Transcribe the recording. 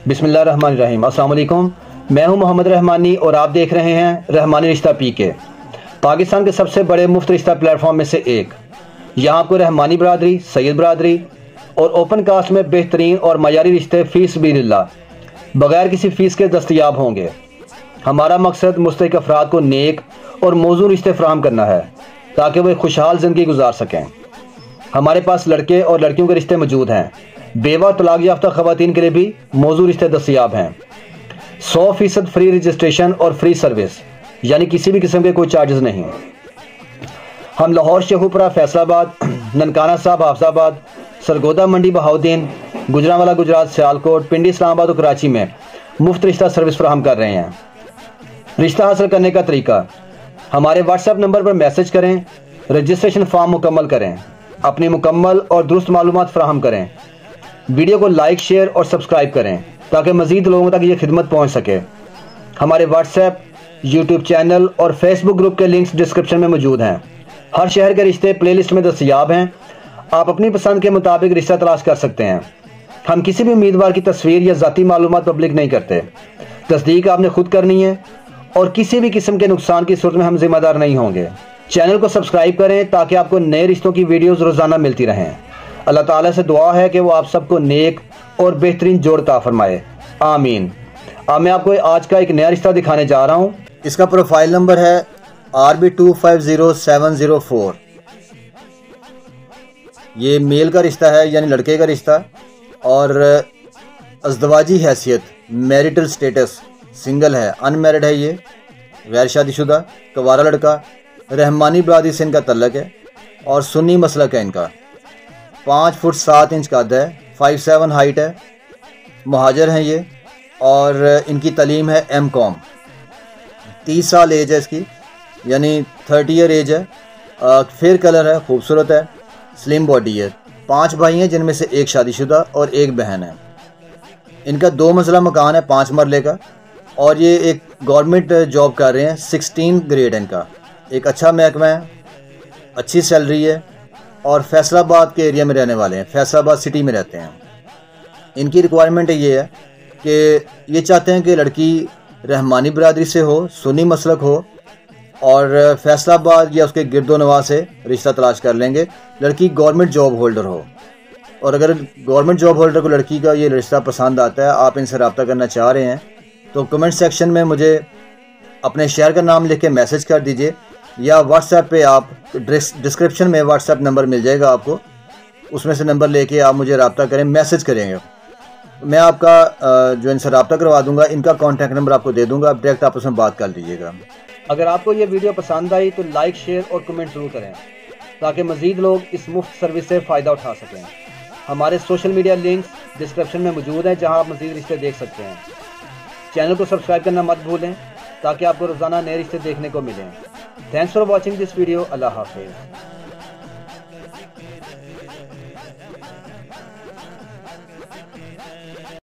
बिस्मिल्लाहिर्रहमानिर्रहीम। अस्सलाम वालेकुम। मैं हूं मोहम्मद रहमानी और आप देख रहे हैं रहमानी रिश्ता पीके, पाकिस्तान के सबसे बड़े मुफ्त रिश्ता प्लेटफॉर्म में से एक। यहां आपको रहमानी बरादरी, सैयद बरादरी और ओपन कास्ट में बेहतरीन और मयारी रिश्ते फीस बिल्लाह बगैर किसी फ़ीस के दस्तयाब होंगे। हमारा मकसद मुस्तहिक अफराद को नेक और मौजूद रिश्ते फराहम करना है ताकि वे खुशहाल ज़िंदगी गुजार सकें। हमारे पास लड़के और लड़कियों के रिश्ते मौजूद हैं। बेवा तलाक याफ्ता ख़वातीन के लिए भी मौजूद रिश्ते दस्तयाब हैं। 100% फ्री रजिस्ट्रेशन और फ्री सर्विस, यानी किसी भी किस्म के कोई चार्जेस नहीं। हम लाहौर, शेखुपुरा, फैसलाबाद, ननकाना साहब, हाफजाबाद, सरगोदा मंडी, बहाउद्दीन, गुजरांवाला गुजरात, सियालकोट, पिंडी, इस्लामाबाद और कराची में मुफ्त रिश्ता सर्विस फराहम कर रहे हैं। रिश्ता हासिल करने का तरीका: हमारे व्हाट्सएप नंबर पर मैसेज करें, रजिस्ट्रेशन फॉर्म मुकम्मल करें, अपनी मुकम्मल और दुरुस्त मालूमात फराहम करें, वीडियो को लाइक, शेयर और सब्सक्राइब करें ताकि मज़ीद लोगों तक ये खिदमत पहुंच सके। हमारे व्हाट्सएप, यूट्यूब चैनल और फेसबुक ग्रुप के लिंक्स डिस्क्रिप्शन में मौजूद हैं। हर शहर के रिश्ते प्लेलिस्ट में दस्तयाब हैं। आप अपनी पसंद के मुताबिक रिश्ता तलाश कर सकते हैं। हम किसी भी उम्मीदवार की तस्वीर या ज़ाती मालूमात पब्लिक नहीं करते। तस्दीक आपने खुद करनी है और किसी भी किस्म के नुकसान की सूरत में हम जिम्मेदार नहीं होंगे। चैनल को सब्सक्राइब करें ताकि आपको नए रिश्तों की वीडियोज़ रोज़ाना मिलती रहें। अल्लाह ताला से दुआ है कि वो आप सबको नेक और बेहतरीन जोड़ अता फरमाए, आमीन। अब मैं आपको आज का एक नया रिश्ता दिखाने जा रहा हूँ। इसका प्रोफाइल नंबर है RB250704। ये मेल का रिश्ता है, यानी लड़के का रिश्ता, और अज़दवाजी हैसियत, मैरिटल स्टेटस सिंगल है, अनमैरिड है, ये गैर शादीशुदा कवारा लड़का। रहमानी बरादरी से इनका तल्लक है और सुन्नी मसलक है इनका। 5 फुट 7 इंच कद है, 5'7" हाइट है, मुहाजिर हैं ये, और इनकी तालीम है M.Com। 30 साल एज है इसकी, यानी 30 ईयर एज है। फेयर कलर है, खूबसूरत है, स्लिम बॉडी है। 5 भाई हैं जिनमें से एक शादीशुदा और एक बहन है। इनका 2 मंजिला मकान है, 5 मरले का, और ये एक गवर्नमेंट जॉब कर रहे हैं। 16 ग्रेड है इनका। एक अच्छा महकमा है, अच्छी सैलरी है, और फैसलाबाद के एरिया में रहने वाले हैं, फैसलाबाद सिटी में रहते हैं। इनकी रिक्वायरमेंट ये है कि ये चाहते हैं कि लड़की रहमानी बरादरी से हो, सुन्नी मसलक हो, और फैसलाबाद या उसके गिरदोनवा से रिश्ता तलाश कर लेंगे। लड़की गवर्नमेंट जॉब होल्डर हो, और अगर गवर्नमेंट जॉब होल्डर को लड़की का ये रिश्ता पसंद आता है, आप इनसे रब्ता करना चाह रहे हैं, तो कमेंट सेक्शन में मुझे अपने शहर का नाम लिख के मैसेज कर दीजिए, या व्हाट्सएप पे आप डिस्क्रिप्शन में व्हाट्सएप नंबर मिल जाएगा आपको, उसमें से नंबर लेके आप मुझे रब्ता करें, मैसेज करेंगे। मैं आपका जो इनसे रब्ता करवा दूंगा, इनका कॉन्टैक्ट नंबर आपको दे दूंगा, आप डायरेक्ट आपस में बात कर लीजिएगा। अगर आपको ये वीडियो पसंद आई तो लाइक, शेयर और कमेंट ज़रूर करें ताकि मज़ीद लोग इस मुफ्त सर्विस से फ़ायदा उठा सकें। हमारे सोशल मीडिया लिंक्स डिस्क्रिप्शन में मौजूद हैं, जहाँ आप मज़ीद रिश्ते देख सकते हैं। चैनल को सब्सक्राइब करना मत भूलें ताकि आपको रोज़ाना नए रिश्ते देखने को मिलें। Thanks for watching this video. Allah हाफिज़।